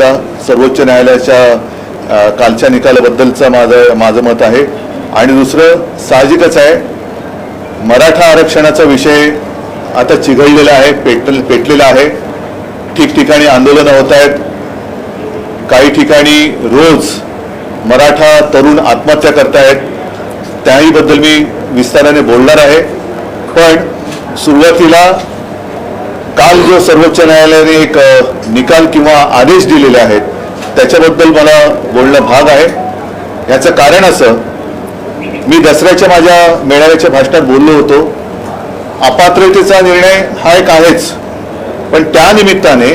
घेतला. सर्वोच्च न्यायालयाच्या कालच्या निकालाबद्दलचं माझं मत आहे. आणि दुसरं साहजिकच आहे, मराठा आरक्षणाचा विषय आता चिघळलेला आहे, पेटलेला आहे. ठिकठिकाणी आंदोलनं होत आहेत. काही ठिकाणी रोज मराठा तरुण आत्महत्या करतायत. त्याहीबद्दल मी विस्ताराने बोलणार आहे. पण सुरुवातीला काल जो सर्वोच्च न्यायालयाने एक निकाल किंवा आदेश दिलेले आहेत त्याच्याबद्दल मला बोलणं भाग आहे. याचं कारण असं, मी दसऱ्याच्या माझ्या मेळाव्याच्या भाषणात बोललो होतो, अपात्रतेचा निर्णय हा एक आहेच, पण त्या निमित्ताने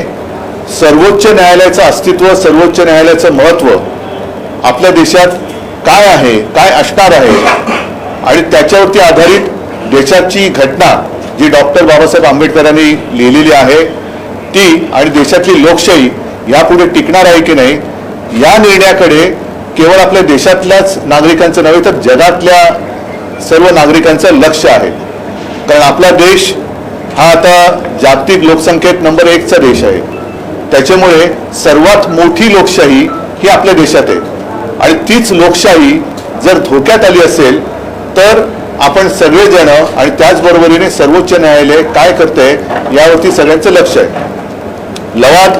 सर्वोच्च न्यायालयाचं अस्तित्व, सर्वोच्च न्यायालयाचं महत्त्व आपल्या देशात काय आहे, काय असणार आहे आणि त्याच्यावरती आधारित देशाची घटना जी डॉक्टर बाबासाहेब आंबेडकरांनी लिहिलेली आहे ती आणि देशातली लोकशाही यापुढे टिकणार आहे की नाही, या निर्णयाकडे केवळ आपल्या देशातल्याच नागरिकांचं नव्हे तर जगातल्या सर्व नागरिकांचं लक्ष आहे. कारण आपला देश हा आता जागतिक लोकसंख्येत नंबर 1चा देश आहे. त्याच्यामुळे सर्वात मोठी लोकशाही ही आपल्या देशात आहे आणि तीच लोकशाही जर धोक्यात आली असेल तर आपण सगळेजण आणि त्याचबरोबरीने सर्वोच्च न्यायालय काय करते यावरती सगळ्यांचं लक्ष आहे. लवाद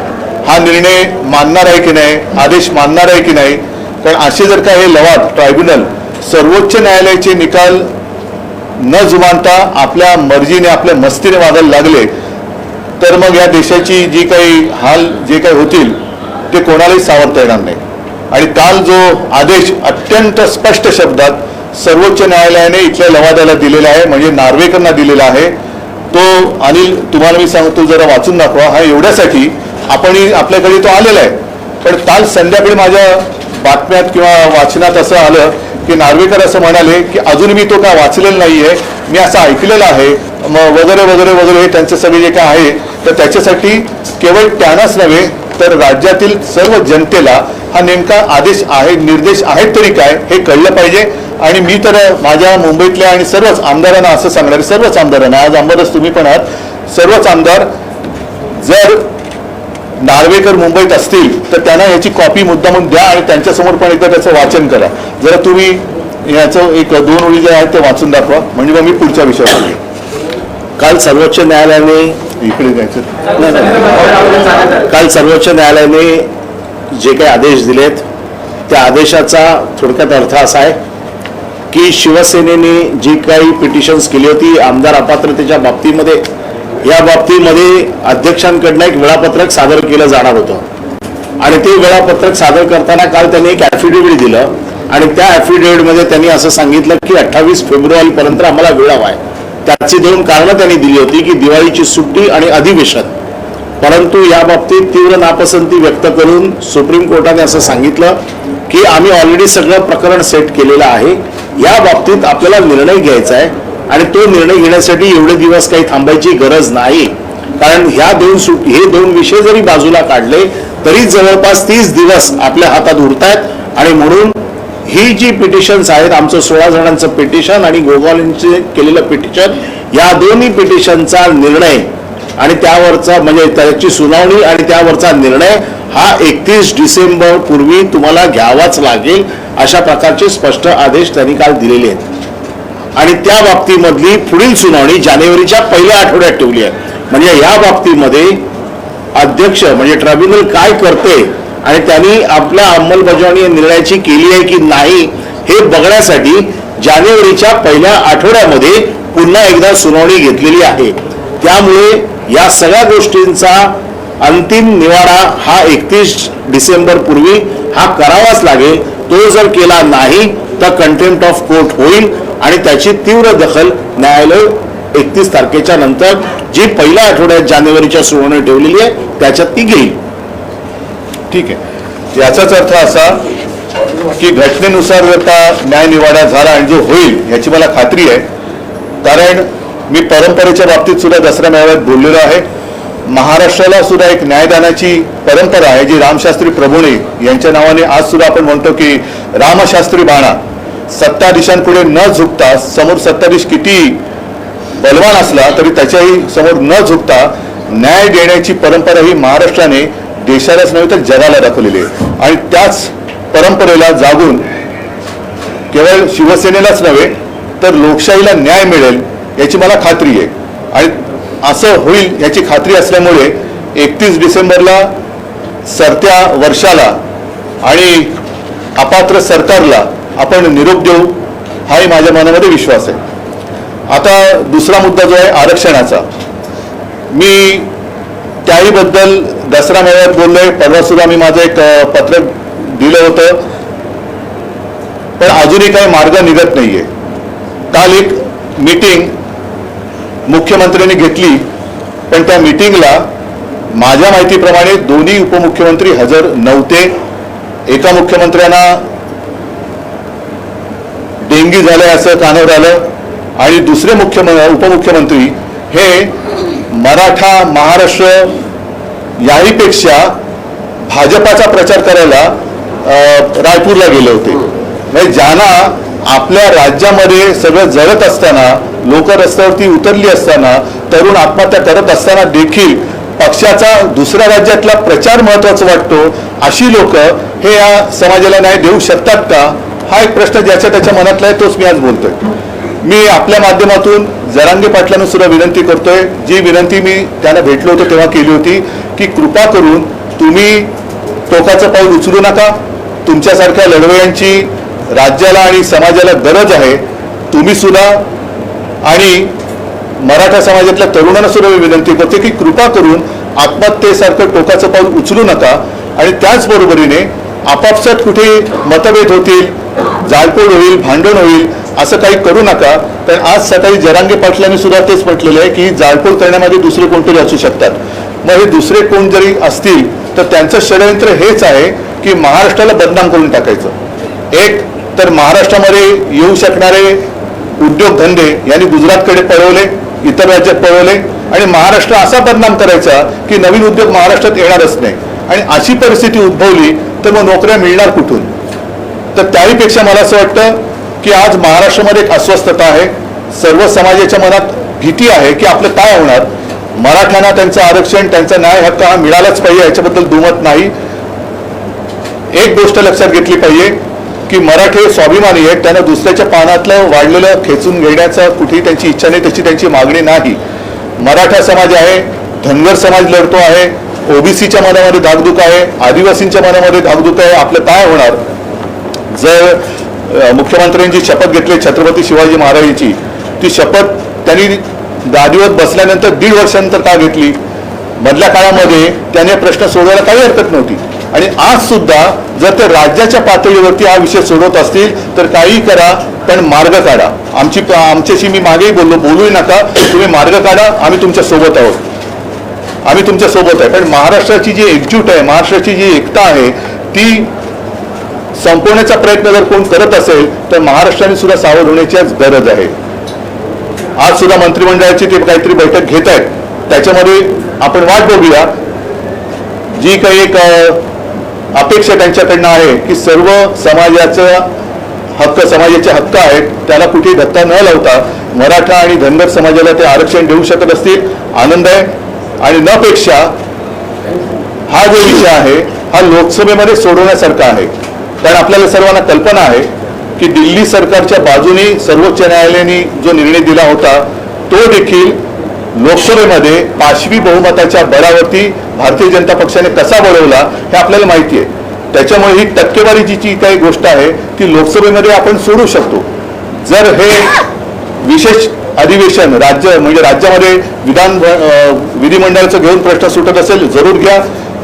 हा निर्णय मानणार आहे की नाही, आदेश मानणार आहे की नाही, कारण असे जर का हे लवाद ट्रायब्युनल सर्वोच्च न्यायालयाचे निकाल न जुमानता आपल्या मर्जीने आपल्या मस्तीने वागायला लागले तर मग या देशाची जी काही हाल जे काही होतील ते कोणालाही सावरता येणार नाही. आणि काल जो आदेश अत्यंत स्पष्ट शब्दात सर्वोच्च न्यायालयाने इथल्या लवादाला दिलेला आहे, म्हणजे नार्वेकरांना दिलेला आहे, तो अनिल तुम्हाला मी सांगतो जरा वाचून दाखवा. हा एवढ्यासाठी आपणही आपल्याकडे तो आलेला आहे. पण काल संध्याकाळी माझ्या बातम्यात किंवा वाचनात असं आलं की नार्वेकर असं म्हणाले की अजून मी तो काय वाचलेला नाही आहे, मी असं ऐकलेलं आहे वगैरे वगैरे वगैरे. हे त्यांचं सगळे जे काय आहे तर त्याच्यासाठी केवळ त्यांनाच नव्हे तर राज्यातील सर्व जनतेला हा नेमका आदेश आहे, निर्देश आहेत तरी काय हे कळलं पाहिजे. आणि मी तर माझ्या मुंबईतल्या आणि सर्वच आमदारांना असं सांगणार, सर्वच आमदारांना, आज आमदारच तुम्ही पण आहात, सर्वच आमदार जर नार्वेकर मुंबईत असतील तर त्यांना याची कॉपी मुद्दामून द्या आणि त्यांच्यासमोर पण एकदा त्याचं वाचन करा. जरा तुम्ही याचं 1-2 ओळी जे आहेत ते वाचून दाखवा, म्हणजे मग मी पुढच्या विषयावर बोलेन. काल सर्वोच्च न्यायालयाने इकडे जायचं काल सर्वोच्च न्यायालयाने जे काही आदेश दिलेत त्या आदेशाचा थोडक्यात अर्थ असा आहे की शिवसेनेने जी काही पिटिशन्स केली होती आमदार अपात्रतेच्या बाबतीमध्ये, या बाबतीमध्ये अध्यक्षांकडनं एक वेळापत्रक सादर केलं जाणार होतं आणि ते वेळापत्रक सादर करताना काल त्यांनी एक ॲफिडेव्हिट दिलं आणि त्या ॲफिडेव्हिटमध्ये त्यांनी असं सांगितलं की 28 फेब्रुवारीपर्यंत आम्हाला वेळ हवा आहे. त्याची 2 कारणं त्यांनी दिली होती की दिवाळीची सुट्टी आणि अधिवेशन. परंतु या बाबतीत तीव्र नापसंती व्यक्त करून सुप्रीम कोर्टाने असं सांगितलं की आम्ही ऑलरेडी सगळं प्रकरण सेट केलेलं आहे, या बाबतीत आपल्याला निर्णय घ्यायचा आहे आणि तो निर्णय घेण्यासाठी एवढे दिवस काही थांबायची गरज नाही. कारण हे 2 विषय जरी बाजूला काढले तरी जवळपास 30 दिवस आपल्या हातात उरतायत आणि म्हणून ही जी पिटिशन्स आहेत, आमचं 16 जणांचं पिटिशन आणि गोगावलेंचे केलेलं पिटिशन, या दोन्ही पिटिशनचा निर्णय आणि त्यावरचा म्हणजे त्याची सुनावणी आणि त्यावरचा निर्णय हा 31 डिसेंबर पूर्वी तुम्हाला घ्यावाच लागेल, अशा प्रकारचे स्पष्ट आदेश त्यांनी काल दिलेले आहेत. आणि त्या बाबतीमधली पुढील सुनावणी जानेवारीच्या पहिल्या आठवड्यात ठेवली आहे. म्हणजे या बाबतीमध्ये अध्यक्ष म्हणजे ट्रायब्युनल काय करते आणि त्यांनी आपल्या अंमलबजावणी निर्णयाची केली आहे की नाही हे बघण्यासाठी जानेवारीच्या पहिल्या आठवड्यामध्ये पुन्हा एकदा सुनावणी घेतलेली आहे. त्यामुळे या सगळ्या गोष्टींचा अंतिम निवाडा हा 31 डिसेंबर पूर्वी हा करावाच लागेल. तो जर केला नाही तर कंटेम्प्ट ऑफ कोर्ट होईल आणि त्याची तीव्र दखल न्यायालय 31 तारखेच्या नंतर जी पहिल्या आठवड्यात जानेवारीच्या सुनावणी ठेवलेली आहे त्याच्यात ती घेईल. ठीक आहे. याचाच अर्थ असा की घटनेनुसार जर का न्याय निवाडा झाला आणि जो होईल याची मला खात्री आहे. कारण मी परंपरेच्या बाबतीत सुद्धा दसऱ्या मेळाव्यात बोललेलो आहे. महाराष्ट्राला सुद्धा एक न्यायदानाची परंपरा आहे जी रामशास्त्री प्रभुणे यांच्या नावाने आज सुद्धा आपण म्हणतो की रामशास्त्री बाणा. सत्ताधीशांपुढे न झुकता, समोर सत्ताधीश किती बलवान असला तरी त्याच्याही समोर न झुकता न्याय देण्याची परंपरा ही महाराष्ट्राने देशालाच नव्हे तर जगाला दाखवलेली आहे. आणि त्याच परंपरेला जागून केवळ शिवसेनेलाच नव्हे तर लोकशाहीला न्याय मिळेल याची मला खात्री आहे. आणि असं होईल याची खात्री असल्यामुळे 31 डिसेंबरला सरत्या वर्षाला आणि अपात्र सरकारला आपण निरोप देऊ, हाही माझ्या मनामध्ये विश्वास आहे. आता दुसरा मुद्दा जो आहे आरक्षणाचा, मी त्याहीबद्दल दसरा मेळाव्यात बोललोय. परवा सुद्धा मी माझं एक पत्र दिलं होतं, पण अजूनही काही मार्ग निघत नाहीये. काल एक मीटिंग मुख्यमंत्र्यांनी घेतली, पण त्या मीटिंगला माझ्या माहितीप्रमाणे दोन्ही उपमुख्यमंत्री हजर नव्हते. एका मुख्यमंत्र्यांना डेंगी झालंय असं कानावर आलं आणि दुसरे उपमुख्यमंत्री हे मराठा महाराष्ट्र याहीपेक्षा भाजपाचा प्रचार करायला रायपूरला गेले होते. म्हणजे ज्यांना आपल्या राज्यामध्ये सगळं जळत असताना, लोक रस्त्यावरती उतरली असताना, तरुण आत्महत्या करत असताना देखील पक्षाचा दुसऱ्या राज्यातला प्रचार महत्वाचा वाटतो, अशी लोक हे या समाजाला न्याय देऊ शकतात का? हा एक प्रश्न ज्याच्या त्याच्या मनातला आहे, तोच मी आज बोलतोय. मी आपल्या माध्यमातून जरांगे पाटलांना सुद्धा विनंती करतोय, जी विनंती मी त्यांना भेटलो होतो तेव्हा केली होती, की कृपा करून तुम्ही टोकाचं पाऊल उचलू नका. तुमच्यासारख्या लढवयांची राज्याला आणि समाजाला गरज आहे. तुम्ही सुद्धा आणि मराठा समाजातल्या तरुणांना सुद्धा मी विनंती करते की कृपा करून आत्महत्येसारखं टोकाचं पाऊल उचलू नका. आणि त्याचबरोबरीने आपापसात कुठे मतभेद होतील, जाळपोळ होईल, भांडण होईल, असं काही करू नका. कारण आज सकाळी जरांगे पाटलांनी सुद्धा तेच म्हटलेलं आहे की जाळपोळ करण्यामध्ये दुसरे कोणतरी असू शकतात. मग हे दुसरे कोण जरी असतील तर त्यांचं षडयंत्र हेच आहे की महाराष्ट्राला बदनाम करून टाकायचं. एक तर महाराष्ट्रामध्ये येऊ शकणारे उद्योगधंदे यांनी गुजरातकडे पळवले, इतर राज्यात पळवले आणि महाराष्ट्र असा बदनाम करायचा की नवीन उद्योग महाराष्ट्रात येणारच नाही. आणि अशी परिस्थिती उद्भवली तर मग नोकऱ्या मिळणार कुठून? तर त्याहीपेक्षा मला असं वाटतं की आज महाराष्ट्रामध्ये एक अस्वस्थता आहे. सर्व समाजाच्या मनात भीती आहे की आपलं काय होणार. मराठ्यांना त्यांचं आरक्षण, त्यांचा न्याय हक्क हा मिळालाच पाहिजे, याच्याबद्दल दुमत नाही. एक गोष्ट लक्षात घेतली पाहिजे की मराठे स्वाभिमानी आहेत, त्यांना दुसऱ्याच्या पानातलं वाढलेलं खेचून घेण्याचा कुठेही त्यांची इच्छा नाही, त्याची त्यांची मागणी नाही. मराठा समाज आहे, धनगर समाज लढतो आहे, ओबीसीच्या मनामध्ये धाकधूक आहे, आदिवासींच्या मनामध्ये धाकधूक आहे. आपलं काय होणार? जर मुख्यमंत्र्यांची शपथ घेतली छत्रपती शिवाजी महाराजांची, ती शपथ त्यांनी गादीवर बसल्यानंतर 1.5 वर्षानंतर का घेतली? मधल्या काळामध्ये त्याने प्रश्न सोडवायला काही हरकत नव्हती. आणि आज सुद्धा जर ते राज्याच्या पातळीवरती हा विषय सोडवत असतील तर काही करा, पण मार्ग काढा. आमच्याशी मी मागेही बोलूही नका, तुम्ही मार्ग काढा, आम्ही तुमच्या सोबत आहोत, आम्ही तुमच्या सोबत आहे. पण महाराष्ट्राची जी एकजूट आहे, महाराष्ट्राची जी एकता आहे, ती संपवण्याचा प्रयत्न जर कोण करत असेल तर महाराष्ट्राने सुद्धा सावध होण्याची आज गरज आहे. आज सुद्धा मंत्रिमंडळाची ते काहीतरी बैठक घेत आहेत, त्याच्यामध्ये आपण वाट बघूया. जी काही एक अपेक्षा त्यांच्याकडनं आहे की सर्व समाजाचा हक्क, समाजाचे हक्क आहेत, त्याला कुठेही धक्का न लावता मराठा आणि धनगर समाजाला ते आरक्षण देऊ शकत असतील, आनंद आहे. आणि न पेक्षा हा जो विषय आहे हा लोकसभेमध्ये सोडवण्यासारखा आहे. कारण आपल्याला सर्वांना कल्पना आहे की दिल्ली सरकारच्या बाजूने सर्वोच्च न्यायालयाने जो निर्णय दिला होता तो देखील लोकसभेमध्ये पाशवी बहुमताच्या बळावरती भारतीय जनता पक्षाने कसा वळवला हे आपल्याला माहिती आहे. त्याच्यामुळे ही टक्केवारीची जी काही गोष्ट आहे ती लोकसभेमध्ये आपण सोडू शकतो. जर हे विशेष अधिवेशन म्हणजे राज्यामध्ये विधिमंडळाचं घेऊन प्रश्न सुटत असेल जरूर घ्या,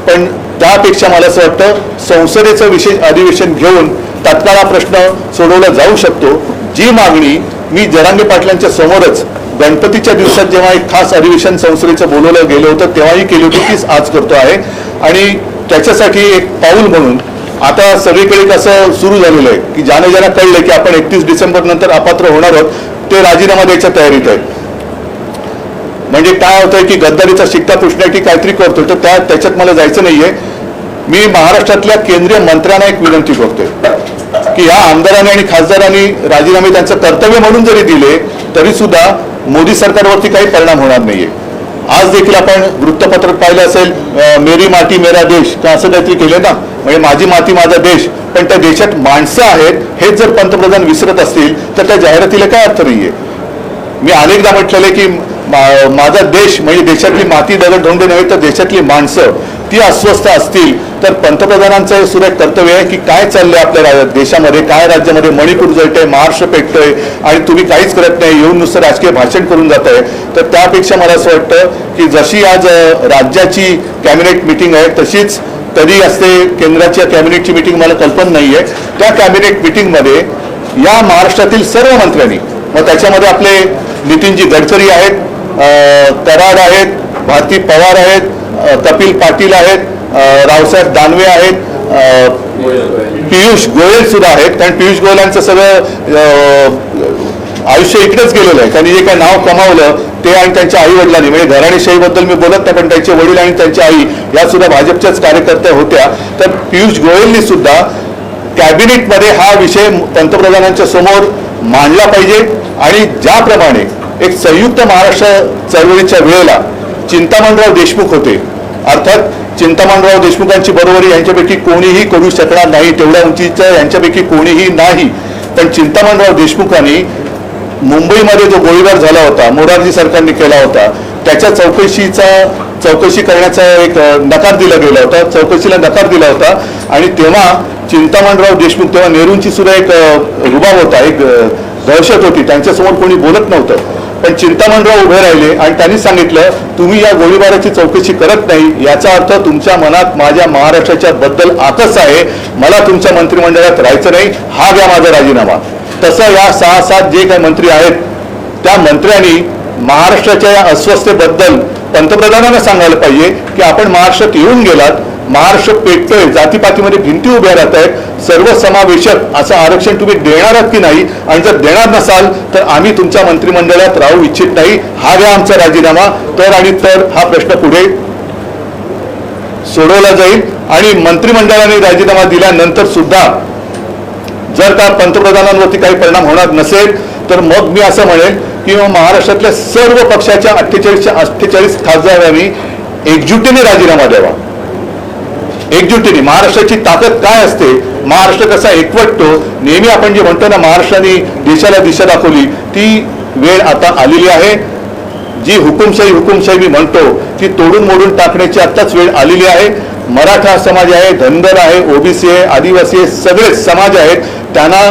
पण त्यापेक्षा मला असं वाटतं संसदेचं विशेष अधिवेशन घेऊन तात्काळ हा प्रश्न सोडवला जाऊ शकतो. जी मागणी मी जरांगे पाटलांच्या समोरच गणपतीच्या दिवसात जेव्हा एक खास अधिवेशन संसदेचं बोलवलं गेलं होतं तेव्हाही केली होती, तीच आज करतो आहे. आणि त्याच्यासाठी एक पाऊल म्हणून आता सगळीकडे कसं सुरू झालेलं आहे की ज्यांना कळलं की आपण 31 डिसेंबर नंतर अपात्र होणार आहोत ते राजीनामा द्यायच्या तयारीत आहेत. म्हणजे काय होतंय की गद्दारीचा शिक्का पुसण्यासाठी काहीतरी करतोय, तर त्याच्यात मला जायचं नाहीये. मी महाराष्ट्रातल्या केंद्रीय मंत्र्यांना एक विनंती करतोय की या आमदारांनी आणि खासदारांनी राजीनामे त्यांचं कर्तव्य म्हणून जरी दिले तरी सुद्धा मोदी सरकारवरती काही परिणाम होणार नाहीये. आज देखील आपण वृत्तपत्रात पाहिलं असेल मेरी माती मेरा देश का असं काहीतरी केलं ना, म्हणजे माझी माती माझा देश. पण त्या देशात माणसं आहेत हेच जर पंतप्रधान विसरत असतील तर त्या जाहिरातीला काय अर्थ नाहीये. मी अनेकदा म्हटलेलं आहे की माझा देश म्हणजे देशातली माती दगड धोंडे नव्हे तर देशातली माणसं ती अस्वस्थ असतील तर पंतप्रधानांचं हे सुद्धा एक कर्तव्य आहे की काय चाललंय आपल्या देशामध्ये, काय राज्यामध्ये मणिपूर जळतंय, महाराष्ट्र पेटतोय आणि तुम्ही काहीच करत नाही, येऊन नुसतं राजकीय भाषण करून जात आहे. तर त्यापेक्षा मला असं वाटतं की जशी आज राज्याची कॅबिनेट मिटिंग आहे तशीच कधी असते केंद्राच्या कॅबिनेटची मिटिंग मला कल्पना नाही आहे. त्या कॅबिनेट मिटिंगमध्ये या महाराष्ट्रातील सर्व मंत्र्यांनी, मग त्याच्यामध्ये आपले नितीनजी गडकरी आहेत, कराड आहेत, भारती पवार आहेत, कपिल पाटील आहेत, रावसाहेब दानवे आहेत, पियुष गोयल सुद्धा आहेत. कारण पियुष गोयलांचं सगळं आयुष्य इकडेच गेलेलं आहे. त्यांनी जे काही नाव कमावलं ते आणि त्यांच्या आई वडिलांनी, म्हणजे घराणेशाहीबद्दल मी बोलत नाही पण त्यांचे वडील आणि त्यांची आई या सुद्धा भाजपच्याच कार्यकर्त्या होत्या. तर पियुष गोयलनी सुद्धा कॅबिनेटमध्ये हा विषय पंतप्रधानांच्या समोर मांडला पाहिजे. आणि ज्याप्रमाणे एक संयुक्त महाराष्ट्र चळवळीच्या वेळेला चिंतामणराव देशमुख होते, अर्थात चिंतामणराव देशमुखांची बरोबरी यांच्यापैकी कोणीही करू शकणार नाही, तेवढ्या उंचीचं यांच्यापैकी कोणीही नाही. पण चिंतामणराव देशमुखांनी मुंबईमध्ये जो गोळीबार झाला होता, मोरारजी सरकारने केला होता, त्याच्या चौकशी करण्याचा एक नकार दिला गेला होता, चौकशीला नकार दिला होता. आणि तेव्हा चिंतामणराव देशमुख, तेव्हा नेहरूंची सुद्धा एक रुबाब होता, एक दहशत होती, त्यांच्यासमोर कोणी बोलत नव्हतं. पण चिंतामणराव उभे राहिले आणि त्यांनी सांगितलं तुम्ही या गोळीबाराची चौकशी करत नाही याचा अर्थ तुमच्या मनात माझ्या महाराष्ट्राच्या बद्दल आकस आहे, मला तुमच्या मंत्रिमंडळात राहायचं नाही, हा घ्या माझा राजीनामा. तसं या 6-7 जे काही मंत्री आहेत त्या मंत्र्यांनी महाराष्ट्राच्या या अस्वस्थतेबद्दल पंतप्रधानांना सांगायला पाहिजे की आपण महाराष्ट्रात येऊन गेलात, महाराष्ट्र पेटतोय, जातीपातीमध्ये भिंती उभ्या राहत आहेत, सर्वसमावेशक असं आरक्षण तुम्ही देणार आहात की नाही, आणि जर देणार नसाल तर आम्ही तुमच्या मंत्रिमंडळात राहू इच्छित नाही, हा घ्या आमचा राजीनामा. तर आणि तर हा प्रश्न पुढे सोडवला जाईल. आणि मंत्रिमंडळाने राजीनामा दिल्यानंतर सुद्धा जर का पंतप्रधानांवरती काही परिणाम होणार नसेल तर मग मी असं म्हणेन की महाराष्ट्रातल्या सर्व पक्षाच्या 48 खासदारांनी एकजुटीने राजीनामा द्यावा. एकजुटीने महाराष्ट्राची ताकद काय असते, महाराष्ट्र कसा एकवटतो, नेहमी आपण जे म्हणतो ना महाराष्ट्राने देशाला दिशा दाखवली, ती वेळ आता आलेली आहे. जी हुकुमशाही मी म्हणतो ती तोडून मोडून टाकण्याची आत्ताच वेळ आलेली आहे. मराठा समाज आहे, धनगर आहे, ओबीसी आहे, आदिवासी आहे, सगळे समाज आहेत, त्यांना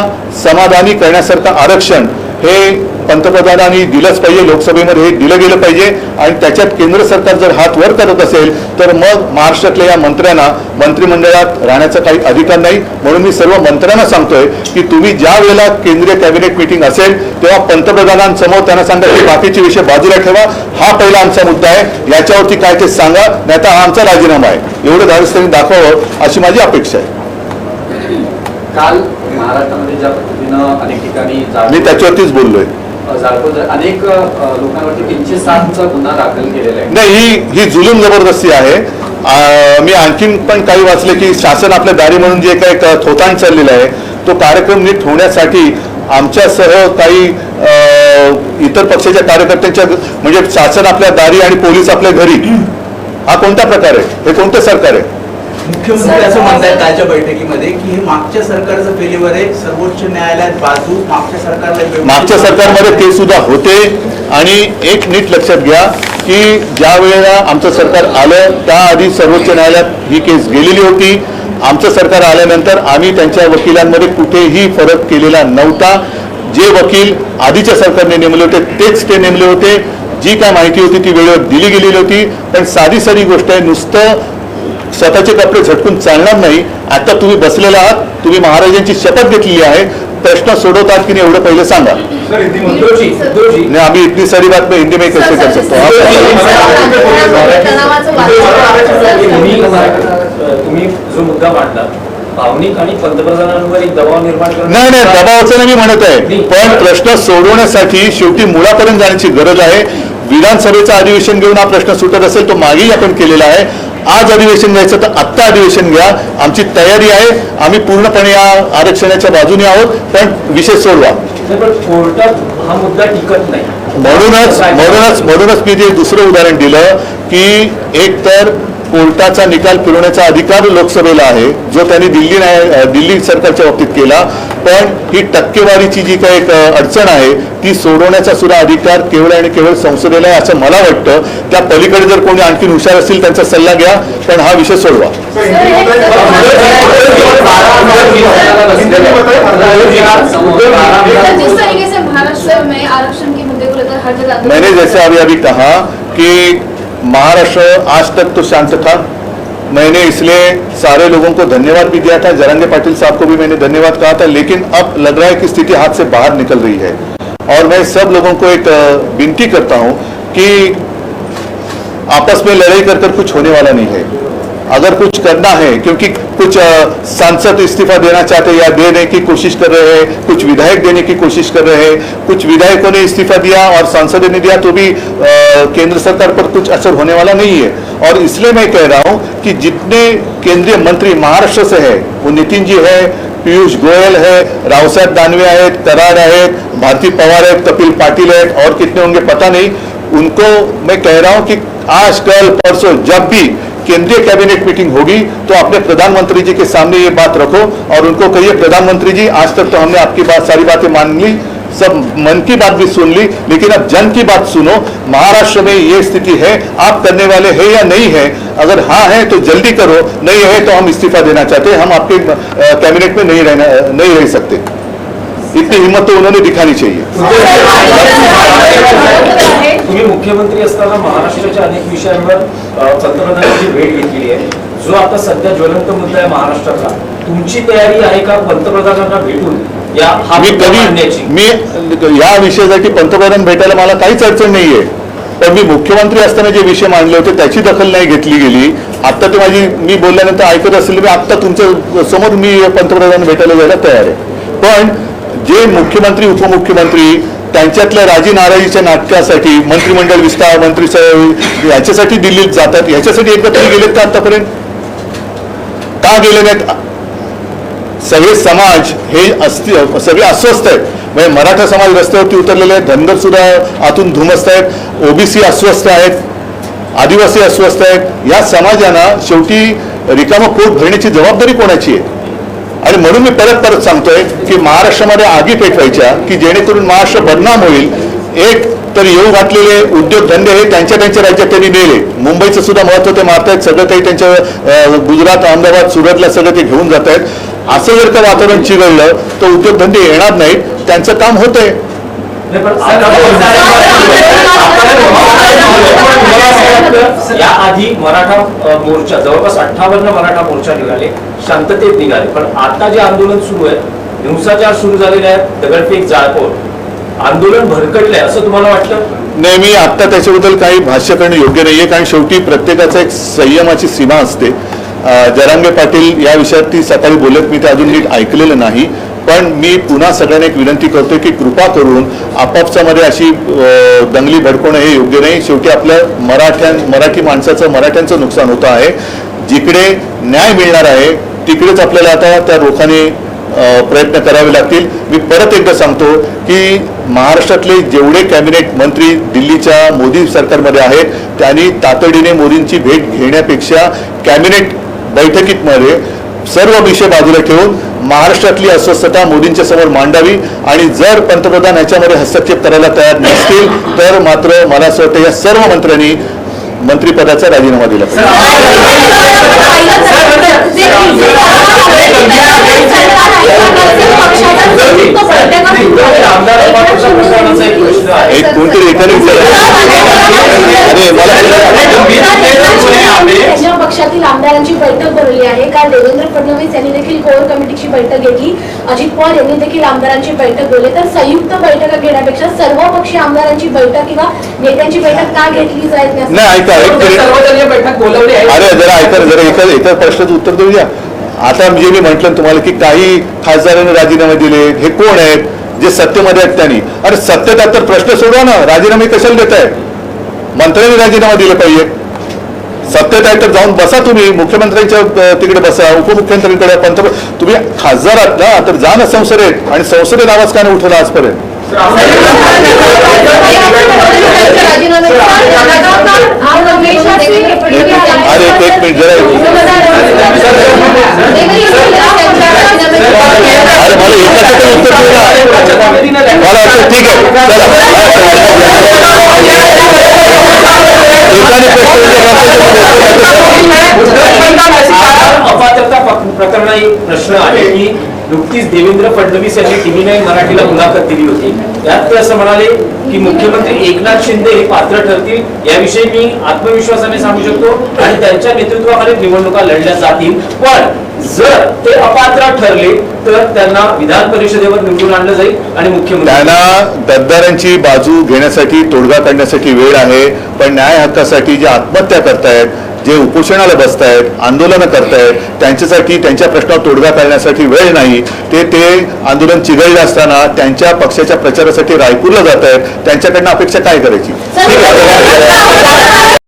समाधानी करण्यासारखं आरक्षण हे पंतप्रधानांनी दिलंच पाहिजे, लोकसभेमध्ये हे दिलं गेलं पाहिजे. आणि त्याच्यात केंद्र सरकार जर हात वर करत असेल तर मग महाराष्ट्रातल्या या मंत्र्यांना मंत्रिमंडळात राहण्याचा काही अधिकार नाही. म्हणून मी सर्व मंत्र्यांना सांगतोय की तुम्ही ज्या वेळेला केंद्रीय कॅबिनेट मिटिंग असेल तेव्हा पंतप्रधानांसमोर त्यांना सांगा की बाकीचे विषय बाजूला ठेवा, हा पहिला आमचा मुद्दा आहे, याच्यावरती काय ते सांगा, नाही तर हा आमचा राजीनामा आहे, एवढं धाडस दाखवावं अशी माझी अपेक्षा आहे. काल महाराष्ट्रामध्ये ज्या पद्धतीनं अनेक ठिकाणी मी त्याच्यावरतीच बोललोय. अनेक लोकांवरती 307चा गुन्हा दाखल केलेला आहे. नाही, ही जुलूम जबरदस्ती आहे. मी आणखीन पण काही वाचले की शासन आपल्या दारी म्हणून जे काही थोतांड चाललेलं आहे तो कार्यक्रम नीट होण्यासाठी आमच्यासह काही इतर पक्षाच्या कार्यकर्त्यांच्या, म्हणजे शासन आपल्या दारी आणि पोलीस आपल्या घरी, हा कोणता प्रकार आहे, हे कोणतं सरकार आहे? मुख्यमंत्री असं म्हणतायत कालच्या बैठकीमध्ये की हे मागच्या सरकारचं फेल्युअर आहे, सर्वोच्च न्यायालयात बाजू मागच्या सरकारमध्ये ते सुद्धा होते. आणि एक नीट लक्षात घ्या की ज्या वेळेला आमचं सरकार आलं त्याआधी सर्वोच्च न्यायालयात ही केस गेलेली होती. आमचं सरकार आल्यानंतर आम्ही त्यांच्या वकिलांमध्ये कुठेही फरक केलेला नव्हता. जे वकील आधीच्या सरकारने नेमले होते तेच ते नेमले होते. जी काय माहिती होती ती वेळेवर दिली गेलेली होती. पण साधी गोष्ट आहे, नुसतं स्वतःचे कपडे झटकून चालणार नाही. आता तुम्ही बसलेला आहात, तुम्ही महाराजांची शपथ घेतलेली आहे, प्रश्न सोडवतात की नाही एवढं पहिलं सांगा. नाही, आम्ही इतनी सारी बात में हिंदी में कैसे कर सकतो. तुम्ही जो मुद्दा मांडला भावनिक आणि पंतप्रधानांवर एक दबाव निर्माण करणं, नाही दबावाचं नाही मी म्हणत आहे, पण प्रश्न सोडवण्यासाठी शेवटी मुळापर्यंत जाण्याची गरज आहे. विधानसभेचं अधिवेशन घेऊन हा प्रश्न सुटत असेल तो मागेही आपण केलेला आहे. आज अधिवेशन घ्यायचं तर आत्ता अधिवेशन घ्या, आमची तयारी आहे. आम्ही पूर्णपणे या आरक्षणाच्या बाजूने आहोत, पण विषय सोडवा. पण कोर्टात हा मुद्दा टिकत नाही. म्हणूनच मी ते दुसरं उदाहरण दिलं की एक तर कोर्टाचा निकाल फिरवण्याचा अधिकार लोकसभेला आहे, जो त्यांनी दिल्ली सरकारच्या बाबतीत केला, पण ही टक्केवारीची जी काही एक अडचण आहे ती सोडवण्याचा सुद्धा अधिकार केवळ आणि केवळ संसदेला आहे असं मला वाटतं. त्या पलीकडे जर कोणी आणखी हुशार असतील त्यांचा सल्ला घ्या, पण हा विषय सोडवा. जिस तरीके से महाराष्ट्र में आरक्षण के मुद्दे को लेकर हर जगह मैंने जैसे अभी कहा कि महाराष्ट्र आज तक तो शांत था. मैंने इसलिए सारे लोगों को धन्यवाद भी दिया था, जरंगे पाटिल साहब को भी मैंने धन्यवाद कहा था, लेकिन अब लग रहा है कि स्थिति हाथ से बाहर निकल रही है. और मैं सब लोगों को एक विनती करता हूं कि आपस में लड़ाई कर कुछ होने वाला नहीं है. अगर कुछ करना है, क्योंकि कुछ सांसद इस्तीफा देना चाहते या देने की कोशिश कर रहे हैं, कुछ विधायक देने की कोशिश कर रहे हैं, कुछ विधायकों ने इस्तीफा दिया और सांसदों ने दिया तो भी केंद्र सरकार पर कुछ असर होने वाला नहीं है. और इसलिए मैं कह रहा हूं कि जितने केंद्रीय मंत्री महाराष्ट्र से है, वो नितिन जी है, पीयूष गोयल है, रावसाहेब दानवे आहेत, कराड आहेत, भारती पवार आहेत, कपिल पाटिल आहेत और कितने होंगे पता नहीं. उनको मैं कह रहा हूं कि आज कल परसों जब भी केंद्रीय कैबिनेट मीटिंग होगी तो अपने प्रधानमंत्री जी के सामने ये बात रखो और उनको कहिए, प्रधानमंत्री जी आज तक तो हमने आपकी बात सारी बातें मान ली, सब मन की बात भी सुन ली, लेकिन अब जन की बात सुनो. महाराष्ट्र में ये स्थिति है, आप करने वाले हैं या नहीं है? अगर हाँ है तो जल्दी करो, नहीं है तो हम इस्तीफा देना चाहते हैं, हम आपके कैबिनेट में नहीं रह सकते. इतनी हिम्मत तो उन्होंने दिखानी चाहिए. तुम्ही मुख्यमंत्री असताना महाराष्ट्राच्या अनेक विषयांवर पंतप्रधानांची भेट घेतलेली आहे. जो आता सध्या ज्वलंत मुद्दा आहे महाराष्ट्राचा, तुमची तयारी आहे का पंतप्रधानांना भेटून मी या विषयासाठी पंतप्रधान भेटायला मला काहीच अडचण नाहीये, पण मी मुख्यमंत्री असताना जे विषय मांडले होते त्याची दखल नाही घेतली गेली. आता ते मी बोलल्यानंतर ऐकत असेल, मी आता तुमच्या समोर मी पंतप्रधान भेटायला जायला तयार आहे. पण जे मुख्यमंत्री उपमुख्यमंत्री त्यांच्यातल्या राजी नाराजीच्या नाटकासाठी मंत्रिमंडळ विस्तार मंत्री याच्यासाठी दिल्लीत जातात, याच्यासाठी एकदा तरी गेलेत का आतापर्यंत? का गेले नाहीत? सगळे समाज हे सगळे अस्वस्थ आहेत. म्हणजे मराठा समाज रस्त्यावरती उतरलेले आहेत, धनगर सुद्धा आतून धुमस्त आहेत, ओबीसी अस्वस्थ आहेत, आदिवासी अस्वस्थ आहेत. या समाजांना शेवटी रिकामं पोट भरण्याची जबाबदारी कोणाची आहे? आणि म्हणून मी परत सांगतोय की महाराष्ट्रामध्ये आगी पेटवायच्या की जेणेकरून महाराष्ट्र बदनाम होईल. एक तर येऊ घातलेले उद्योगधंदे हे त्यांच्या राज्यात त्यांनी नेले. मुंबईचं सुद्धा महत्व ते मारतायत, सगळं काही त्यांच्या गुजरात, अहमदाबाद, सुरतला सगळं ते घेऊन जात आहेत. असं जर का वातावरण चिघळलं तर उद्योगधंदे येणार नाहीत, त्यांचं काम होतंय. या आधी मराठा मोर्चा जवळपास 58 मराठा मोर्चा निघाले, शांततेत निघाले, पण आता जे आंदोलन सुरू आहे, हिंसाचार सुरू झालेले आहेत, दगडफेक, जाळपोळ, आंदोलन भरकटलंय असं तुम्हाला वाटतं? नाही, मी आता त्याच्याबद्दल काही भाष्य करणं योग्य नाहीये, कारण शेवटी प्रत्येकाचा एक संयमाची सीमा असते. जरांगे पाटील या विषयात ती सकाळी बोलत, मी ते अजून नीट ऐकलेलं नाही. पण मी पुन्हा सगळ्यांना एक विनंती करतोय की कृपा करून आपापसामध्ये अशी दंगली भडकवणं हे योग्य नाही. शेवटी आपल्या मराठी माणसाचं, मराठ्यांचं नुकसान होतं आहे. जिकडे न्याय मिळणार आहे तिकडेच आपल्याला आता त्या रोखाने प्रयत्न करावे लागतील. मी परत एकदा सांगतो की महाराष्ट्रातले जेवढे कॅबिनेट मंत्री दिल्लीच्या मोदी सरकारमध्ये आहेत त्यांनी तातडीने मोदींची भेट घेण्यापेक्षा कॅबिनेट बैठकीमध्ये सर्व विषय बाजूला ठेवून महाराष्ट्रातली अस्वस्थता मोदींच्या समोर मांडावी. आणि जर पंतप्रधान ह्याच्यामध्ये हस्तक्षेप करायला तयार नसतील तर मात्र मला असं वाटतं या सर्व मंत्र्यांनी मंत्रिपदाचा राजीनामा दिला एक कोणतरी एखादी पक्षातील आमदारांची बैठक बोलवली आहे. काल देवेंद्र फडणवीस यांनी देखील कोर कमिटीची बैठक घेतली, अजित पवार यांनी देखील आमदारांची बैठक बोलली. तर संयुक्त बैठक घेण्यापेक्षा सर्व पक्षीय आमदारांची बैठक किंवा नेत्यांची बैठक का घेतली जात नाही? सर्वदलीय बैठक बोलवली आहे. अरे जरा एका प्रश्नाचं उत्तर देऊया. आता जे मी म्हटलं तुम्हाला की काही खासदारांनी राजीनामे दिले, हे कोण आहेत? जे सत्तेमध्ये आहेत त्यांनी. अरे सत्तेत आहेत तर प्रश्न सोडवा ना, राजीनामे कशाला देत आहे? मंत्र्यांनी राजीनामा दिले पाहिजे. सत्तेत आहे तर जाऊन बसा, तुम्ही मुख्यमंत्र्यांच्या तिकडे बसा, उपमुख्यमंत्र्यांकडे, तुम्ही खासदार आहात ना, तर जा ना संसदेत. आणि संसदेत आवाज का नाही उठवला आजपर्यंत? अरे एक मिनिट जरा अरे मला एकाचं तर उत्तर दे ना. मला वाटतं ठीक आहे चला अपात्रता प्रकरणात एक प्रश्न आहे की नुकतीच देवेंद्र फडणवीस यांनी टीव्ही 9 मराठीला मुलाखत दिली होती. यात ते असं म्हणाले की मुख्यमंत्री एकनाथ शिंदे हे पात्र ठरतील याविषयी मी आत्मविश्वासाने सांगू शकतो आणि त्यांच्या नेतृत्वाखाली निवडणुका लढल्या जातील. पण जर ते अपात्र ठरले तर त्यांना विधान परिषदेवर निवडून आणलं जाईल आणि मुख्यमंत्री त्यांना गद्दारांची बाजू घेण्यासाठी तोडगा काढण्यासाठी वेळ आहे. पण न्याय हक्कासाठी जे आत्महत्या करतायत, जे उपोषणाला बसतायत, आंदोलनं करतायत, त्यांच्यासाठी त्यांच्या प्रश्नावर तोडगा काढण्यासाठी वेळ नाही. ते आंदोलन चिघळले असताना त्यांच्या पक्षाच्या प्रचारासाठी रायपूरला जात आहेत. त्यांच्याकडनं अपेक्षा काय करायची? सर,